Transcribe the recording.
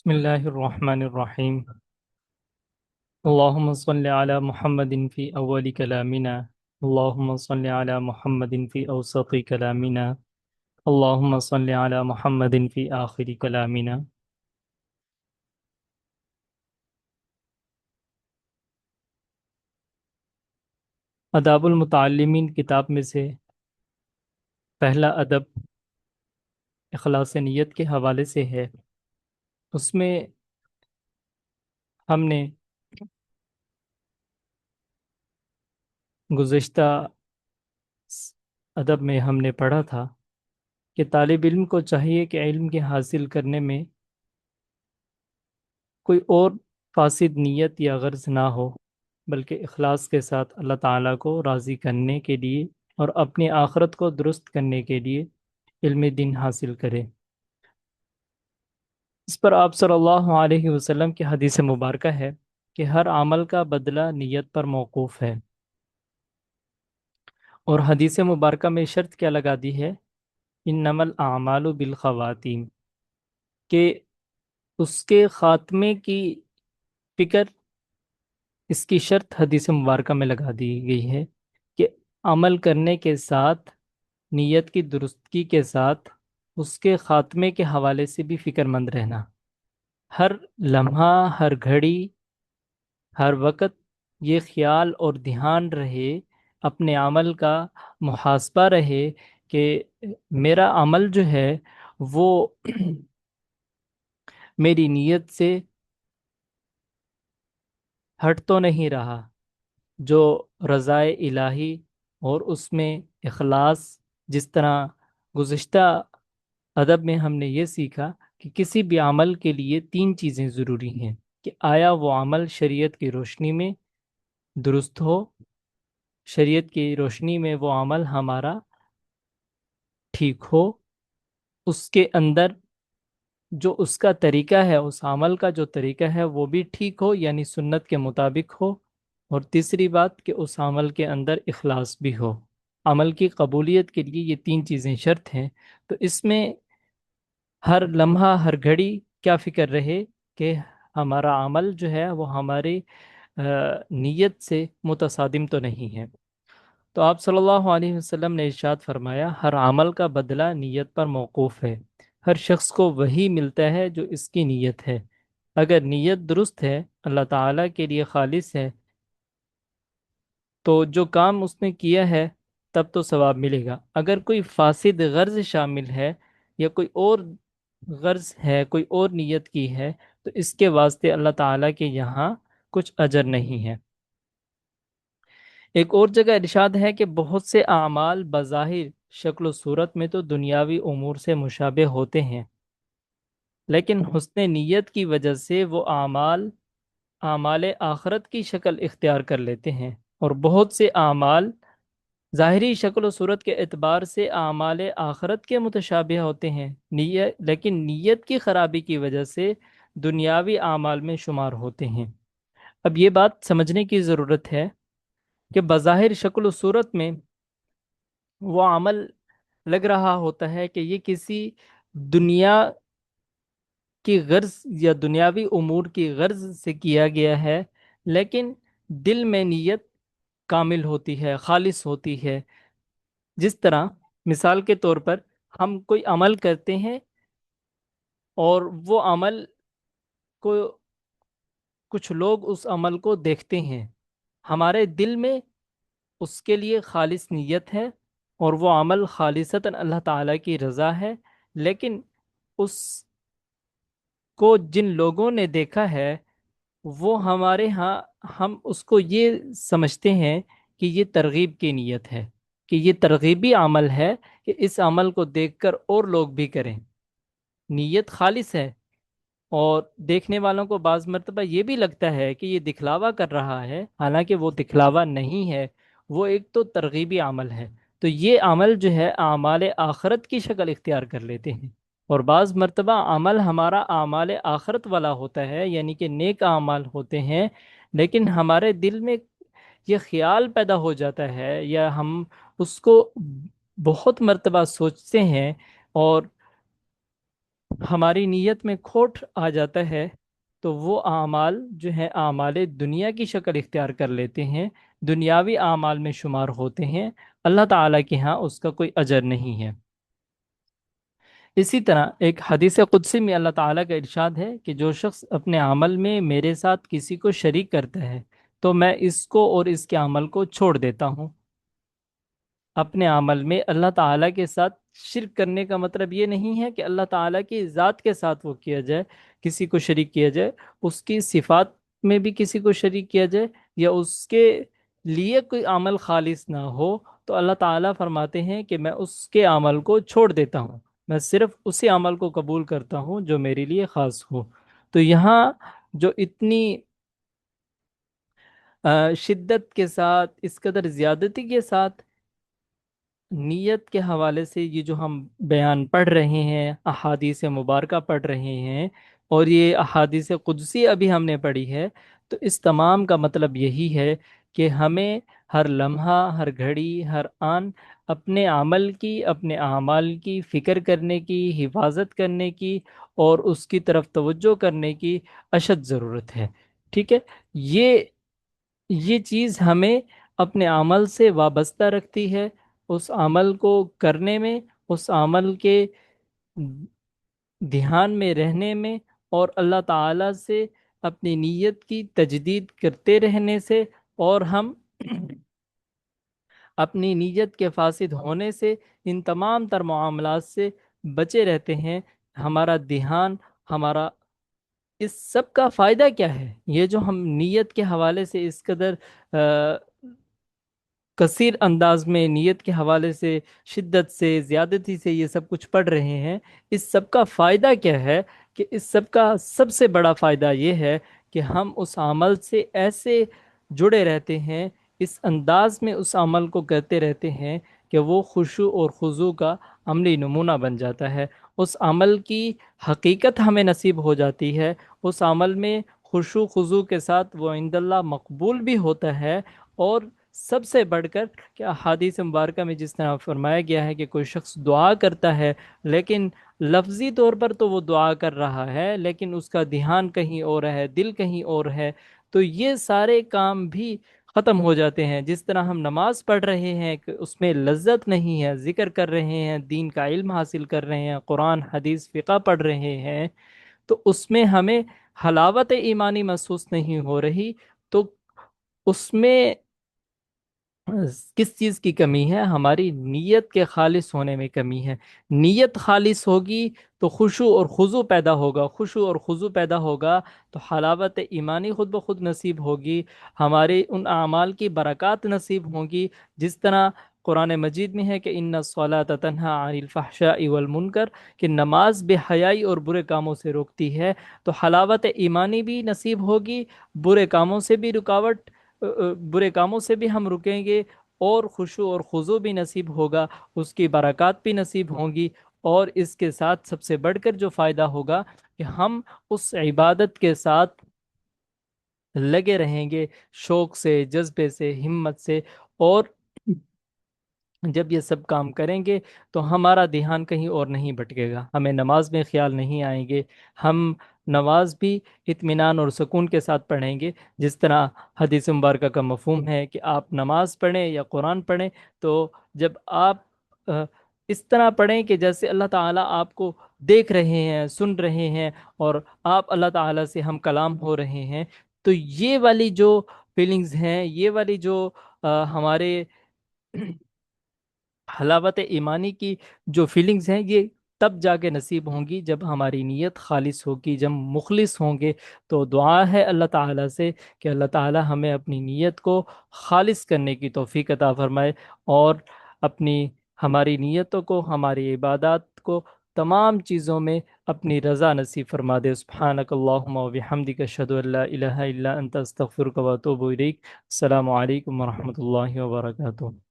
بسم الله الرحمن الرحيم. اللهم صل على محمد في أول كلامنا. اللهم صل على محمد في أوسط كلامنا. اللهم صل على محمد في آخر كلامنا. آداب المتعلمین کتاب میں سے پہلا ادب اخلاص نیت کے حوالے سے ہے۔ اس میں ہم نے گزشتہ ادب میں ہم نے پڑھا تھا کہ طالب علم کو چاہیے کہ علم کے حاصل کرنے میں کوئی اور فاسد نیت یا غرض نہ ہو، بلکہ اخلاص کے ساتھ اللہ تعالیٰ کو راضی کرنے کے لیے اور اپنی آخرت کو درست کرنے کے لیے علم دین حاصل کرے۔ اس پر آپ صلی اللہ علیہ وسلم کی حدیث مبارکہ ہے کہ ہر عمل کا بدلہ نیت پر موقوف ہے، اور حدیث مبارکہ میں شرط کیا لگا دی ہے؟ انما الاعمال بالخواتیم، کہ اس کے خاتمے کی فکر، اس کی شرط حدیث مبارکہ میں لگا دی گئی ہے کہ عمل کرنے کے ساتھ، نیت کی درستگی کے ساتھ، اس کے خاتمے کے حوالے سے بھی فکر مند رہنا۔ ہر لمحہ، ہر گھڑی، ہر وقت یہ خیال اور دھیان رہے، اپنے عمل کا محاسبہ رہے کہ میرا عمل جو ہے وہ میری نیت سے ہٹ تو نہیں رہا، جو رضائے الہی اور اس میں اخلاص، جس طرح گزشتہ ادب میں ہم نے یہ سیکھا کہ کسی بھی عمل کے لیے تین چیزیں ضروری ہیں کہ آیا وہ عمل شریعت کی روشنی میں درست ہو، شریعت کی روشنی میں وہ عمل ہمارا ٹھیک ہو، اس کے اندر جو اس کا طریقہ ہے، اس عمل کا جو طریقہ ہے وہ بھی ٹھیک ہو، یعنی سنت کے مطابق ہو، اور تیسری بات کہ اس عمل کے اندر اخلاص بھی ہو۔ عمل کی قبولیت کے لیے یہ تین چیزیں شرط ہیں۔ تو اس میں ہر لمحہ، ہر گھڑی کیا فکر رہے کہ ہمارا عمل جو ہے وہ ہماری نیت سے متصادم تو نہیں ہے۔ تو آپ صلی اللہ علیہ وسلم نے ارشاد فرمایا، ہر عمل کا بدلہ نیت پر موقوف ہے، ہر شخص کو وہی ملتا ہے جو اس کی نیت ہے۔ اگر نیت درست ہے، اللہ تعالیٰ کے لیے خالص ہے، تو جو کام اس نے کیا ہے تب تو ثواب ملے گا۔ اگر کوئی فاسد غرض شامل ہے یا کوئی اور غرض ہے، کوئی اور نیت کی ہے، تو اس کے واسطے اللہ تعالیٰ کے یہاں کچھ اجر نہیں ہے۔ ایک اور جگہ ارشاد ہے کہ بہت سے اعمال بظاہر شکل و صورت میں تو دنیاوی امور سے مشابہ ہوتے ہیں، لیکن حسن نیت کی وجہ سے وہ اعمال آخرت کی شکل اختیار کر لیتے ہیں، اور بہت سے اعمال ظاہری شکل و صورت کے اعتبار سے اعمال آخرت کے متشابہ ہوتے ہیں، لیکن نیت کی خرابی کی وجہ سے دنیاوی اعمال میں شمار ہوتے ہیں۔ اب یہ بات سمجھنے کی ضرورت ہے کہ بظاہر شکل و صورت میں وہ عمل لگ رہا ہوتا ہے کہ یہ کسی دنیا کی غرض یا دنیاوی امور کی غرض سے کیا گیا ہے، لیکن دل میں نیت کامل ہوتی ہے، خالص ہوتی ہے۔ جس طرح مثال کے طور پر ہم کوئی عمل کرتے ہیں، اور وہ عمل کو کچھ لوگ اس عمل کو دیکھتے ہیں، ہمارے دل میں اس کے لیے خالص نیت ہے، اور وہ عمل خالصتاً اللہ تعالیٰ کی رضا ہے، لیکن اس کو جن لوگوں نے دیکھا ہے وہ ہمارے ہاں، ہم اس کو یہ سمجھتے ہیں کہ یہ ترغیب کی نیت ہے، کہ یہ ترغیبی عمل ہے کہ اس عمل کو دیکھ کر اور لوگ بھی کریں۔ نیت خالص ہے، اور دیکھنے والوں کو بعض مرتبہ یہ بھی لگتا ہے کہ یہ دکھلاوا کر رہا ہے، حالانکہ وہ دکھلاوا نہیں ہے، وہ ایک تو ترغیبی عمل ہے۔ تو یہ عمل جو ہے اعمال آخرت کی شکل اختیار کر لیتے ہیں، اور بعض مرتبہ عمل ہمارا اعمال آخرت والا ہوتا ہے، یعنی کہ نیک اعمال ہوتے ہیں، لیکن ہمارے دل میں یہ خیال پیدا ہو جاتا ہے، یا ہم اس کو بہت مرتبہ سوچتے ہیں، اور ہماری نیت میں کھوٹ آ جاتا ہے تو وہ اعمال جو ہیں اعمال دنیا کی شکل اختیار کر لیتے ہیں، دنیاوی اعمال میں شمار ہوتے ہیں، اللہ تعالیٰ کے ہاں اس کا کوئی اجر نہیں ہے۔ اسی طرح ایک حدیث قدسی میں اللہ تعالیٰ کا ارشاد ہے کہ جو شخص اپنے عمل میں میرے ساتھ کسی کو شریک کرتا ہے تو میں اس کو اور اس کے عمل کو چھوڑ دیتا ہوں۔ اپنے عمل میں اللہ تعالیٰ کے ساتھ شرک کرنے کا مطلب یہ نہیں ہے کہ اللہ تعالیٰ کی ذات کے ساتھ وہ کیا جائے، کسی کو شریک کیا جائے، اس کی صفات میں بھی کسی کو شریک کیا جائے، یا اس کے لیے کوئی عمل خالص نہ ہو، تو اللہ تعالیٰ فرماتے ہیں کہ میں اس کے عمل کو چھوڑ دیتا ہوں، میں صرف اسی عمل کو قبول کرتا ہوں جو میرے لیے خاص ہو۔ تو یہاں جو اتنی شدت کے ساتھ، اس قدر زیادتی کے ساتھ نیت کے حوالے سے یہ جو ہم بیان پڑھ رہے ہیں، احادیث مبارکہ پڑھ رہے ہیں، اور یہ احادیث قدسی ابھی ہم نے پڑھی ہے، تو اس تمام کا مطلب یہی ہے کہ ہمیں ہر لمحہ، ہر گھڑی، ہر آن اپنے عمل کی، اپنے اعمال کی فکر کرنے کی، حفاظت کرنے کی، اور اس کی طرف توجہ کرنے کی اشد ضرورت ہے۔ ٹھیک ہے؟ یہ یہ چیز ہمیں اپنے عمل سے وابستہ رکھتی ہے، اس عمل کو کرنے میں، اس عمل کے دھیان میں رہنے میں، اور اللہ تعالیٰ سے اپنی نیت کی تجدید کرتے رہنے سے، اور ہم اپنی نیت کے فاسد ہونے سے، ان تمام تر معاملات سے بچے رہتے ہیں۔ ہمارا دھیان، ہمارا اس سب کا فائدہ کیا ہے؟ یہ جو ہم نیت کے حوالے سے اس قدر کثیر انداز میں نیت کے حوالے سے شدت سے، زیادتی سے یہ سب کچھ پڑھ رہے ہیں، اس سب کا فائدہ کیا ہے؟ کہ اس سب کا سب سے بڑا فائدہ یہ ہے کہ ہم اس عمل سے ایسے جڑے رہتے ہیں، اس انداز میں اس عمل کو کرتے رہتے ہیں کہ وہ خشوع اور خضوع کا عملی نمونہ بن جاتا ہے، اس عمل کی حقیقت ہمیں نصیب ہو جاتی ہے، اس عمل میں خشوع خضوع کے ساتھ وہ عند اللہ مقبول بھی ہوتا ہے۔ اور سب سے بڑھ کر کہ احادیث مبارکہ میں جس طرح فرمایا گیا ہے کہ کوئی شخص دعا کرتا ہے، لیکن لفظی طور پر تو وہ دعا کر رہا ہے، لیکن اس کا دھیان کہیں اور ہے، دل کہیں اور ہے، تو یہ سارے کام بھی ختم ہو جاتے ہیں۔ جس طرح ہم نماز پڑھ رہے ہیں کہ اس میں لذت نہیں ہے، ذکر کر رہے ہیں، دین کا علم حاصل کر رہے ہیں، قرآن حدیث فقہ پڑھ رہے ہیں، تو اس میں ہمیں حلاوت ایمانی محسوس نہیں ہو رہی، تو اس میں کس چیز کی کمی ہے؟ ہماری نیت کے خالص ہونے میں کمی ہے۔ نیت خالص ہوگی تو خشوع اور خضوع پیدا ہوگا، خشوع اور خضوع پیدا ہوگا تو حلاوت ایمانی خود بخود نصیب ہوگی، ہمارے ان اعمال کی برکات نصیب ہوں گی۔ جس طرح قرآن مجید میں ہے کہ ان الصلاۃ تنہا عن الفحشاء والمنکر، کہ نماز بے حیائی اور برے کاموں سے روکتی ہے، تو حلاوت ایمانی بھی نصیب ہوگی، برے کاموں سے بھی رکاوٹ، برے کاموں سے بھی ہم رکیں گے، اور خشوع اور خضوع بھی نصیب ہوگا، اس کی برکات بھی نصیب ہوں گی۔ اور اس کے ساتھ سب سے بڑھ کر جو فائدہ ہوگا کہ ہم اس عبادت کے ساتھ لگے رہیں گے، شوق سے، جذبے سے، ہمت سے، اور جب یہ سب کام کریں گے تو ہمارا دھیان کہیں اور نہیں بھٹکے گا، ہمیں نماز میں خیال نہیں آئیں گے، ہم نماز بھی اطمینان اور سکون کے ساتھ پڑھیں گے۔ جس طرح حدیث مبارکہ کا مفہوم ہے کہ آپ نماز پڑھیں یا قرآن پڑھیں، تو جب آپ آ، اس طرح پڑھیں کہ جیسے اللہ تعالیٰ آپ کو دیکھ رہے ہیں، سن رہے ہیں، اور آپ اللہ تعالیٰ سے ہم کلام ہو رہے ہیں، تو یہ والی جو فیلنگز ہیں، یہ والی جو ہمارے حلاوت ایمانی کی جو فیلنگز ہیں، یہ تب جا کے نصیب ہوں گی جب ہماری نیت خالص ہوگی، جب مخلص ہوں گے۔ تو دعا ہے اللہ تعالیٰ سے کہ اللہ تعالیٰ ہمیں اپنی نیت کو خالص کرنے کی توفیق عطا فرمائے، اور اپنی ہماری نیتوں کو، ہماری عبادات کو، تمام چیزوں میں اپنی رضا نصیب فرما دے۔ سبحانک اللہم و بحمدک، اشہد ان لا الہ الا انت، استغفرک و اتوب الیک۔ السلام علیکم ورحمۃ اللہ وبرکاتہ۔